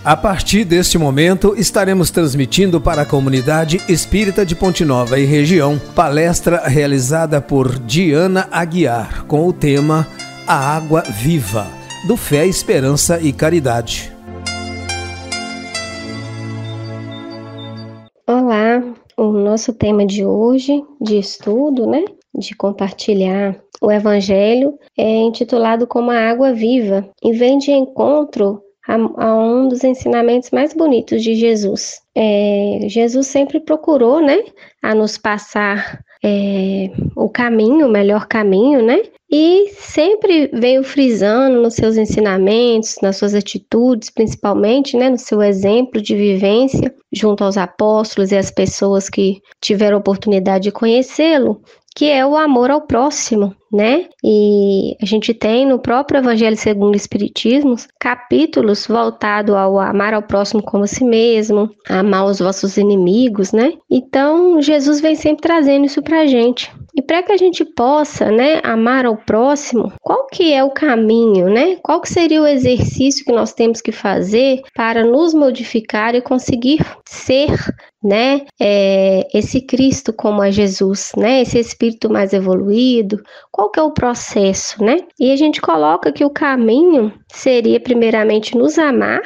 A partir deste momento, estaremos transmitindo para a comunidade espírita de Ponte Nova e região, palestra realizada por Diana Aguiar, com o tema A Água Viva, do Fé, Esperança e Caridade. Olá, o nosso tema de hoje, de estudo, de compartilhar o Evangelho, é intitulado como A Água Viva e vem de encontro a um dos ensinamentos mais bonitos de Jesus. Jesus sempre procurou, a nos passar o caminho, o melhor caminho, e sempre veio frisando nos seus ensinamentos, nas suas atitudes, principalmente, no seu exemplo de vivência junto aos apóstolos e às pessoas que tiveram a oportunidade de conhecê-lo, que é o amor ao próximo, E a gente tem no próprio Evangelho segundo o Espiritismo capítulos voltados ao amar ao próximo como a si mesmo, amar os vossos inimigos, Então, Jesus vem sempre trazendo isso pra gente. E para que a gente possa, amar ao próximo, qual que é o caminho, Qual que seria o exercício que nós temos que fazer para nos modificar e conseguir ser, esse Cristo como é Jesus, Esse Espírito mais evoluído, qual que é o processo, E a gente coloca que o caminho seria primeiramente nos amar,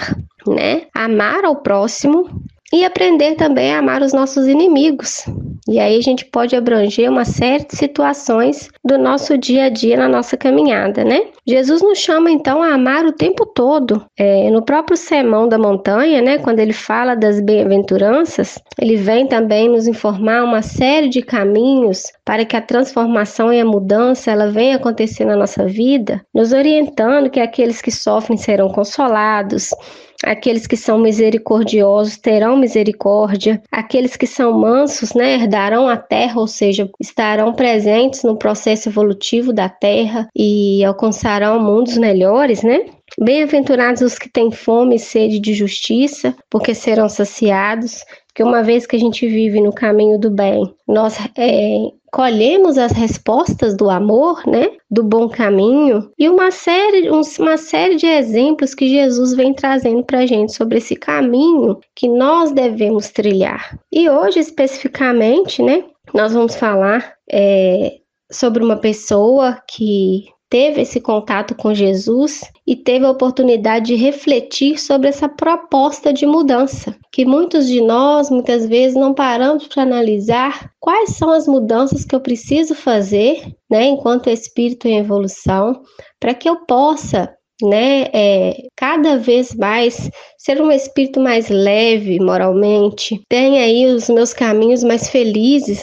Amar ao próximo e aprender também a amar os nossos inimigos. E aí a gente pode abranger uma série de situações do nosso dia a dia na nossa caminhada, Jesus nos chama então a amar o tempo todo. No próprio Sermão da Montanha, quando ele fala das bem-aventuranças, ele vem também nos informar uma série de caminhos para que a transformação e a mudança ela venha acontecer na nossa vida, nos orientando que aqueles que sofrem serão consolados, aqueles que são misericordiosos terão misericórdia, aqueles que são mansos, herdarão a terra, ou seja, estarão presentes no processo evolutivo da terra e alcançarão mundos melhores, Bem-aventurados os que têm fome e sede de justiça, porque serão saciados. Porque uma vez que a gente vive no caminho do bem, nós colhemos as respostas do amor, do bom caminho, e uma série de exemplos que Jesus vem trazendo para a gente sobre esse caminho que nós devemos trilhar. E hoje, especificamente, nós vamos falar sobre uma pessoa que teve esse contato com Jesus e teve a oportunidade de refletir sobre essa proposta de mudança, que muitos de nós, muitas vezes, não paramos para analisar quais são as mudanças que eu preciso fazer, enquanto espírito em evolução, para que eu possa, cada vez mais ser um espírito mais leve moralmente, tenha aí os meus caminhos mais felizes,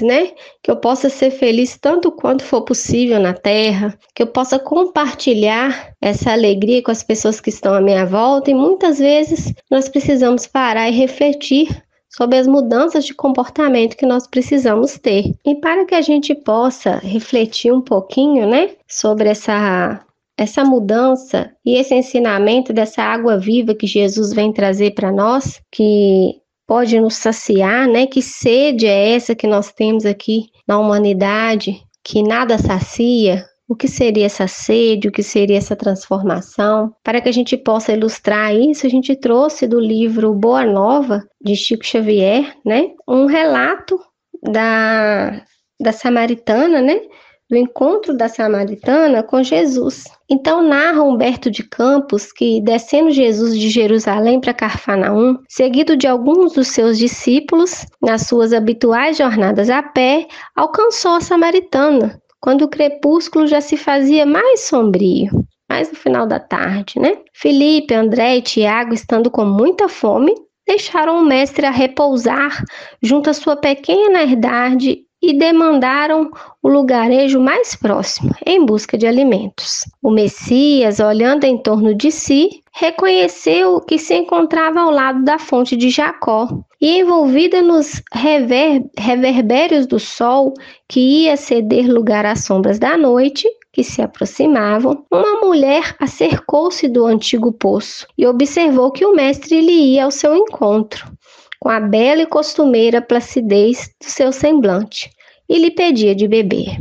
que eu possa ser feliz tanto quanto for possível na Terra, que eu possa compartilhar essa alegria com as pessoas que estão à minha volta, e muitas vezes nós precisamos parar e refletir sobre as mudanças de comportamento que nós precisamos ter. E para que a gente possa refletir um pouquinho, sobre essa mudança e esse ensinamento dessa água viva que Jesus vem trazer para nós, que pode nos saciar, Que sede é essa que nós temos aqui na humanidade, que nada sacia? O que seria essa sede? O que seria essa transformação? Para que a gente possa ilustrar isso, a gente trouxe do livro Boa Nova, de Chico Xavier, um relato da samaritana, do encontro da samaritana com Jesus. Então narra Humberto de Campos que, descendo Jesus de Jerusalém para Cafarnaum, seguido de alguns dos seus discípulos, nas suas habituais jornadas a pé, alcançou a samaritana, quando o crepúsculo já se fazia mais sombrio, mais no final da tarde, Felipe, André e Tiago, estando com muita fome, deixaram o mestre a repousar junto à sua pequena herdade e demandaram o lugarejo mais próximo, em busca de alimentos. O Messias, olhando em torno de si, reconheceu que se encontrava ao lado da fonte de Jacó, e envolvida nos reverbérios do sol, que ia ceder lugar às sombras da noite, que se aproximavam, uma mulher acercou-se do antigo poço e observou que o mestre lhe ia ao seu encontro, com a bela e costumeira placidez do seu semblante, e lhe pedia de beber.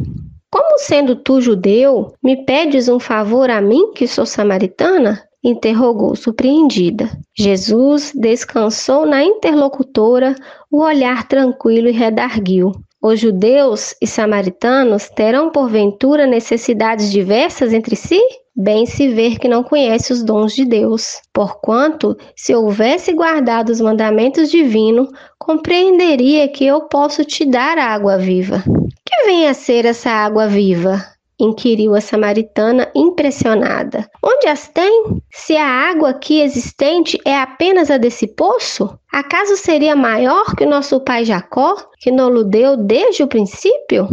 Como sendo tu judeu, me pedes um favor a mim, que sou samaritana? interrogou surpreendida. Jesus descansou na interlocutora o olhar tranquilo e redarguiu. Os judeus e samaritanos terão porventura necessidades diversas entre si? Bem se vê que não conhece os dons de Deus. Porquanto, se houvesse guardado os mandamentos divinos, compreenderia que eu posso te dar a água viva. Que vem a ser essa água viva? Inquiriu a samaritana impressionada. Onde as tem? Se a água aqui existente é apenas a desse poço? Acaso seria maior que o nosso pai Jacó, que nos deu desde o princípio?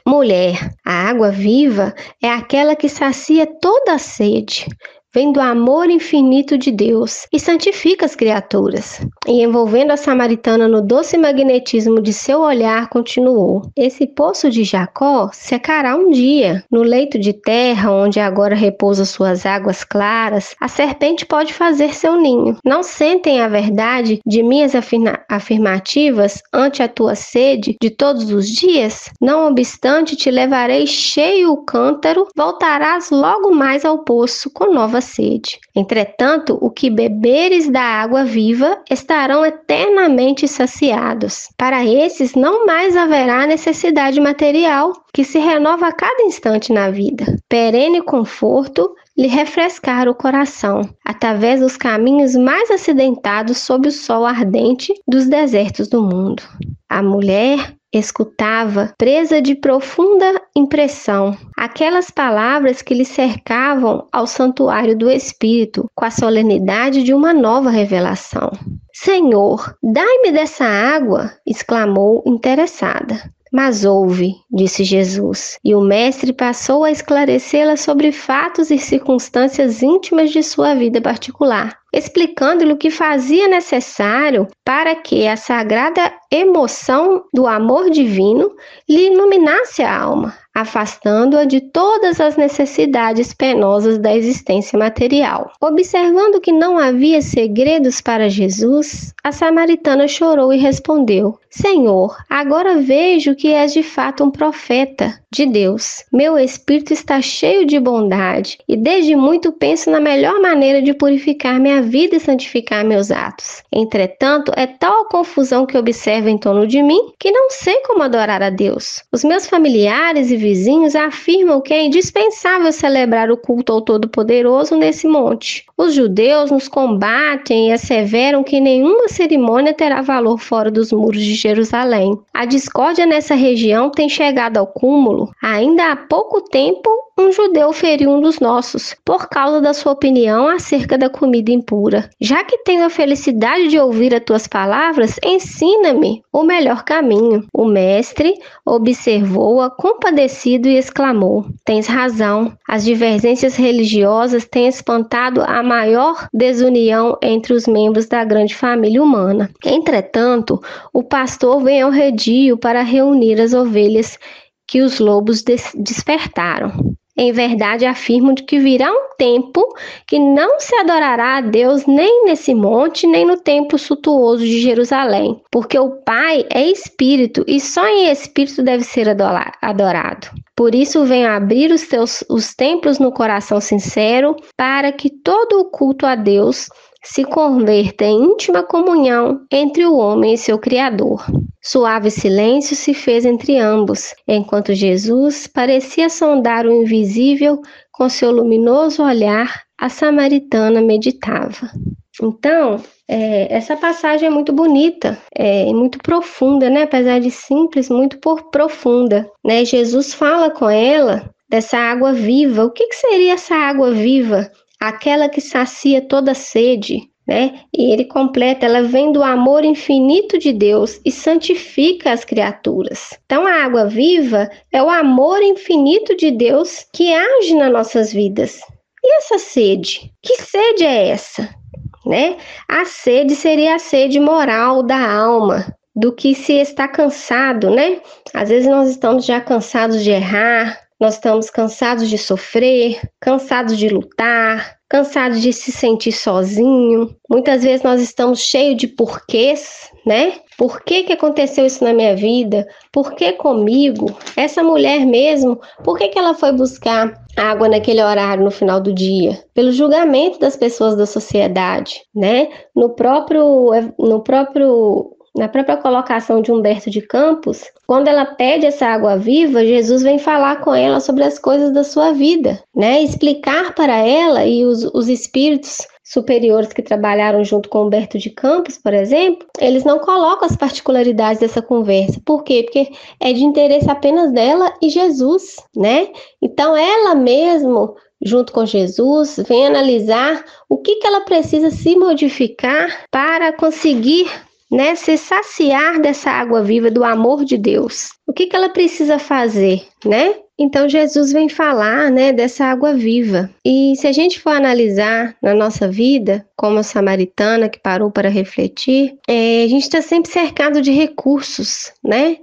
Mulher, a água viva é aquela que sacia toda a sede. Vem do amor infinito de Deus e santifica as criaturas. E envolvendo a samaritana no doce magnetismo de seu olhar, continuou. Esse poço de Jacó secará um dia. No leito de terra, onde agora repousa suas águas claras, a serpente pode fazer seu ninho. Não sentem a verdade de minhas afirmativas ante a tua sede de todos os dias? Não obstante, te levarei cheio o cântaro, voltarás logo mais ao poço com nova sede. Entretanto, o que beberes da água viva estarão eternamente saciados. Para esses não mais haverá necessidade material, que se renova a cada instante na vida. Perene conforto lhe refrescar o coração, através dos caminhos mais acidentados sob o sol ardente dos desertos do mundo. A mulher escutava, presa de profunda impressão, aquelas palavras que lhe cercavam ao santuário do Espírito, com a solenidade de uma nova revelação. Senhor, dai-me dessa água, exclamou interessada. Mas ouve, disse Jesus, e o mestre passou a esclarecê-la sobre fatos e circunstâncias íntimas de sua vida particular, explicando-lhe o que fazia necessário para que a sagrada emoção do amor divino lhe iluminasse a alma, afastando-a de todas as necessidades penosas da existência material. Observando que não havia segredos para Jesus, a samaritana chorou e respondeu: Senhor, agora vejo que és de fato um profeta de Deus. Meu espírito está cheio de bondade e desde muito penso na melhor maneira de purificar minha vida e santificar meus atos. Entretanto, é tal a confusão que observo em torno de mim que não sei como adorar a Deus. Os meus familiares e vizinhos afirmam que é indispensável celebrar o culto ao Todo-Poderoso nesse monte. Os judeus nos combatem e asseveram que nenhuma cerimônia terá valor fora dos muros de Jerusalém. A discórdia nessa região tem chegado ao cúmulo. Ainda há pouco tempo, um judeu feriu um dos nossos, por causa da sua opinião acerca da comida impura. Já que tenho a felicidade de ouvir as tuas palavras, ensina-me o melhor caminho. O mestre observou-a compadecido e exclamou: Tens razão, as divergências religiosas têm espantado a maior desunião entre os membros da grande família humana. Entretanto, o pastor vem ao redil para reunir as ovelhas que os lobos despertaram. Em verdade, afirmo que virá um tempo que não se adorará a Deus nem nesse monte, nem no templo suntuoso de Jerusalém, porque o Pai é Espírito e só em Espírito deve ser adorado. Por isso, venho abrir os templos no coração sincero, para que todo o culto a Deus se converta em íntima comunhão entre o homem e seu Criador. Suave silêncio se fez entre ambos, enquanto Jesus parecia sondar o invisível com seu luminoso olhar, a samaritana meditava. Então, essa passagem é muito bonita, muito profunda, né? Apesar de simples, muito profunda, né? Jesus fala com ela dessa água viva. O que seria essa água viva? Aquela que sacia toda sede, né? E ele completa, ela vem do amor infinito de Deus e santifica as criaturas. Então a água viva é o amor infinito de Deus que age nas nossas vidas. E essa sede? Que sede é essa? Né? A sede seria a sede moral da alma, do que se está cansado, né? Às vezes nós estamos já cansados de errar, nós estamos cansados de sofrer, cansados de lutar, cansados de se sentir sozinho. Muitas vezes nós estamos cheios de porquês, né? Por que aconteceu isso na minha vida? Por que comigo? Essa mulher mesmo, por que ela foi buscar água naquele horário no final do dia? Pelo julgamento das pessoas da sociedade, né? Na própria colocação de Humberto de Campos, quando ela pede essa água viva, Jesus vem falar com ela sobre as coisas da sua vida, né? Explicar para ela, e os espíritos superiores que trabalharam junto com Humberto de Campos, por exemplo, eles não colocam as particularidades dessa conversa. Por quê? Porque é de interesse apenas dela e Jesus, né? Então ela mesmo, junto com Jesus, vem analisar o que ela precisa se modificar para conseguir, né, se saciar dessa água viva do amor de Deus. O que ela precisa fazer, né? Então Jesus vem falar, né, dessa água viva. E se a gente for analisar na nossa vida, como a samaritana que parou para refletir, a gente está sempre cercado de recursos, né?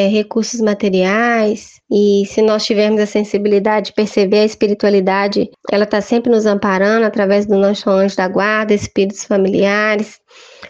Recursos materiais. E se nós tivermos a sensibilidade de perceber a espiritualidade, ela está sempre nos amparando através do nosso anjo da guarda, espíritos familiares.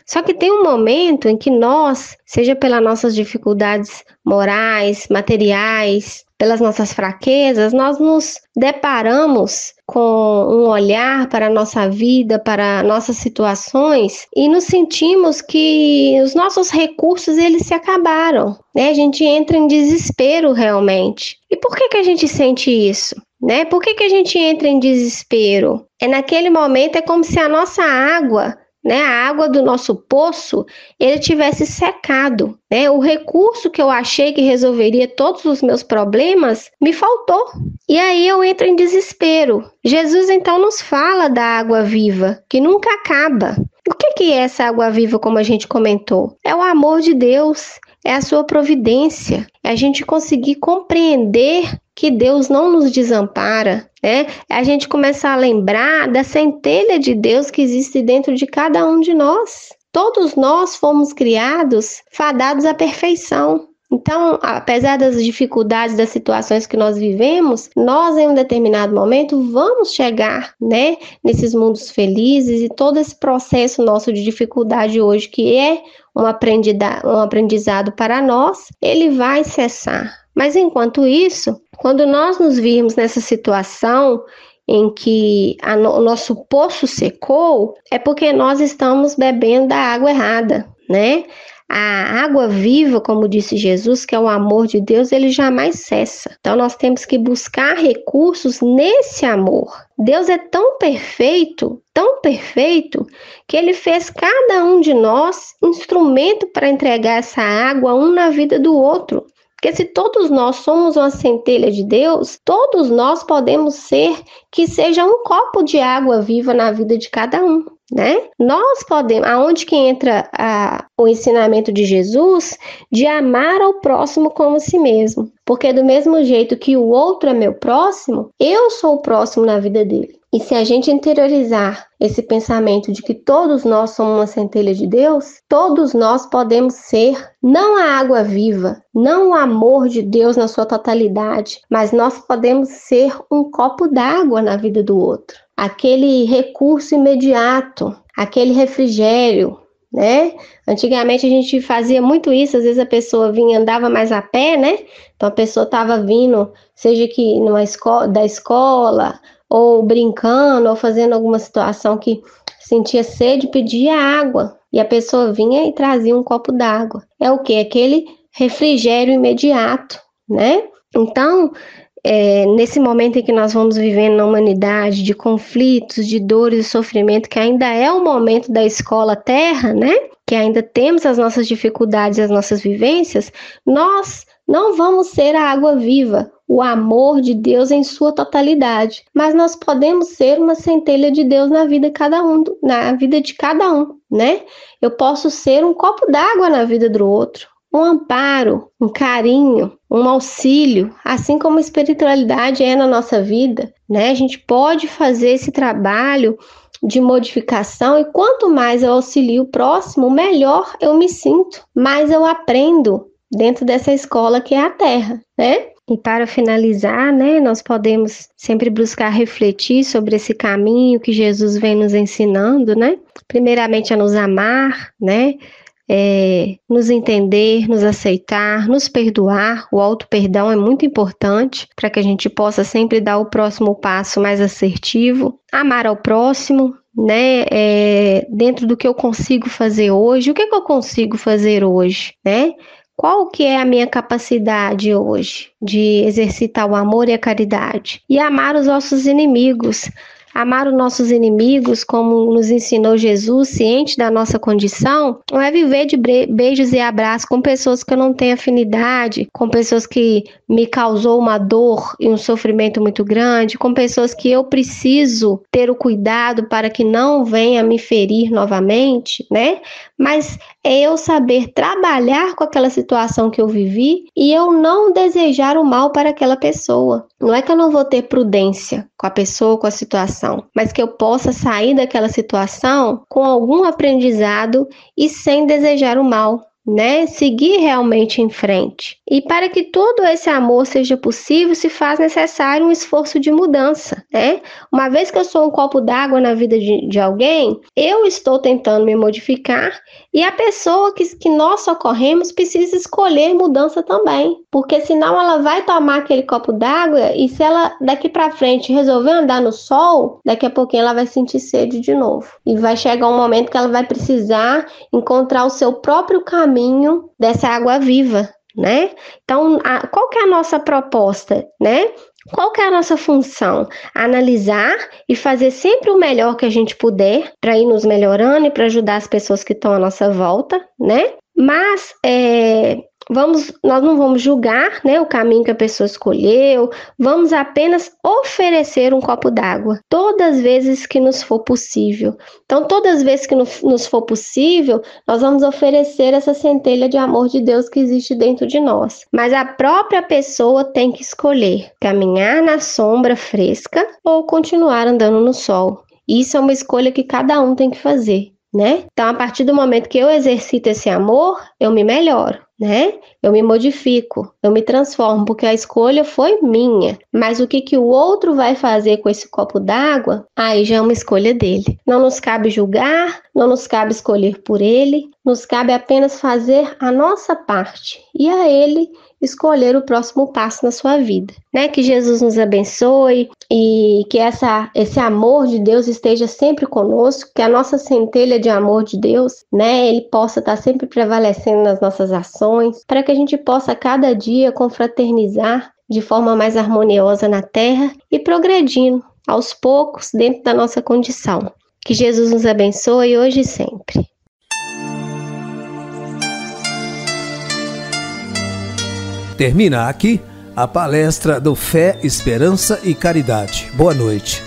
Só que tem um momento em que nós, seja pelas nossas dificuldades morais, materiais, pelas nossas fraquezas, nós nos deparamos com um olhar para a nossa vida, para nossas situações, e nos sentimos que os nossos recursos eles se acabaram, né? A gente entra em desespero realmente. E por que a gente sente isso? Né? Por que a gente entra em desespero? Naquele momento é como se a nossa água, né, a água do nosso poço, ele tivesse secado, né? O recurso que eu achei que resolveria todos os meus problemas me faltou. E aí eu entro em desespero. Jesus então nos fala da água viva, que nunca acaba. O que é essa água viva, como a gente comentou? É o amor de Deus, é a sua providência, é a gente conseguir compreender que Deus não nos desampara, né? É a gente começar a lembrar da centelha de Deus que existe dentro de cada um de nós. Todos nós fomos criados, fadados à perfeição. Então, apesar das dificuldades, das situações que nós vivemos, nós em um determinado momento vamos chegar, né, nesses mundos felizes, e todo esse processo nosso de dificuldade hoje, que é um aprendizado para nós, ele vai cessar. Mas enquanto isso, quando nós nos virmos nessa situação em que o nosso poço secou, é porque nós estamos bebendo da água errada, né? A água viva, como disse Jesus, que é o amor de Deus, ele jamais cessa. Então nós temos que buscar recursos nesse amor. Deus é tão perfeito, que ele fez cada um de nós instrumento para entregar essa água um na vida do outro. Porque se todos nós somos uma centelha de Deus, todos nós podemos ser que seja um copo de água viva na vida de cada um, né? Nós podemos, aonde que entra o ensinamento de Jesus de amar ao próximo como a si mesmo. Porque do mesmo jeito que o outro é meu próximo, eu sou o próximo na vida dele. E se a gente interiorizar esse pensamento de que todos nós somos uma centelha de Deus, todos nós podemos ser não a água viva, não o amor de Deus na sua totalidade, mas nós podemos ser um copo d'água na vida do outro. Aquele recurso imediato, aquele refrigério, né? Antigamente a gente fazia muito isso, às vezes a pessoa vinha, andava mais a pé, né? Então a pessoa estava vindo, seja que da escola, ou brincando, ou fazendo alguma situação que sentia sede, pedia água. E a pessoa vinha e trazia um copo d'água. É o quê? Aquele refrigério imediato, né? Então, nesse momento em que nós vamos vivendo na humanidade, de conflitos, de dores e sofrimento, que ainda é o momento da escola terra, né? Que ainda temos as nossas dificuldades e as nossas vivências, nós não vamos ser a água viva, o amor de Deus em sua totalidade, mas nós podemos ser uma centelha de Deus na vida de cada um, né? Eu posso ser um copo d'água na vida do outro, um amparo, um carinho, um auxílio, assim como a espiritualidade é na nossa vida, né? A gente pode fazer esse trabalho de modificação, e quanto mais eu auxilio o próximo, melhor eu me sinto, mais eu aprendo dentro dessa escola que é a Terra, né? E para finalizar, né, nós podemos sempre buscar refletir sobre esse caminho que Jesus vem nos ensinando, né? Primeiramente a nos amar, né? Nos entender, nos aceitar, nos perdoar. O auto-perdão é muito importante para que a gente possa sempre dar o próximo passo mais assertivo. Amar ao próximo, né? Dentro do que eu consigo fazer hoje. O que eu consigo fazer hoje, né? Qual que é a minha capacidade hoje de exercitar o amor e a caridade? E amar os nossos inimigos. Amar os nossos inimigos, como nos ensinou Jesus, ciente da nossa condição, não é viver de beijos e abraços com pessoas que eu não tenho afinidade, com pessoas que me causou uma dor e um sofrimento muito grande, com pessoas que eu preciso ter o cuidado para que não venha me ferir novamente, né? Mas é eu saber trabalhar com aquela situação que eu vivi e eu não desejar o mal para aquela pessoa. Não é que eu não vou ter prudência com a pessoa, com a situação, mas que eu possa sair daquela situação com algum aprendizado e sem desejar o mal, né? Seguir realmente em frente. E para que todo esse amor seja possível, se faz necessário um esforço de mudança, né? Uma vez que eu sou um copo d'água na vida de alguém, eu estou tentando me modificar e a pessoa que nós socorremos precisa escolher mudança também, porque senão ela vai tomar aquele copo d'água e se ela daqui para frente resolver andar no sol, daqui a pouquinho ela vai sentir sede de novo. E vai chegar um momento que ela vai precisar encontrar o seu próprio caminho dessa água viva, né? Então, qual que é a nossa proposta, né? Qual que é a nossa função? Analisar e fazer sempre o melhor que a gente puder para ir nos melhorando e para ajudar as pessoas que estão à nossa volta, né? Mas nós não vamos julgar, né, o caminho que a pessoa escolheu, vamos apenas oferecer um copo d'água, todas as vezes que nos for possível. Então, todas as vezes que nos for possível, nós vamos oferecer essa centelha de amor de Deus que existe dentro de nós. Mas a própria pessoa tem que escolher caminhar na sombra fresca ou continuar andando no sol. Isso é uma escolha que cada um tem que fazer, né? Então, a partir do momento que eu exercito esse amor, eu me melhoro, né? Eu me modifico, eu me transformo, porque a escolha foi minha. Mas o que o outro vai fazer com esse copo d'água, aí já é uma escolha dele. Não nos cabe julgar, não nos cabe escolher por ele, nos cabe apenas fazer a nossa parte e a ele escolher o próximo passo na sua vida, né? Que Jesus nos abençoe e que esse amor de Deus esteja sempre conosco, que a nossa centelha de amor de Deus, né? Ele possa estar sempre prevalecendo nas nossas ações, para que a gente possa a cada dia confraternizar de forma mais harmoniosa na terra e progredindo aos poucos dentro da nossa condição. Que Jesus nos abençoe hoje e sempre. Termina aqui a palestra do Fé, Esperança e Caridade. Boa noite.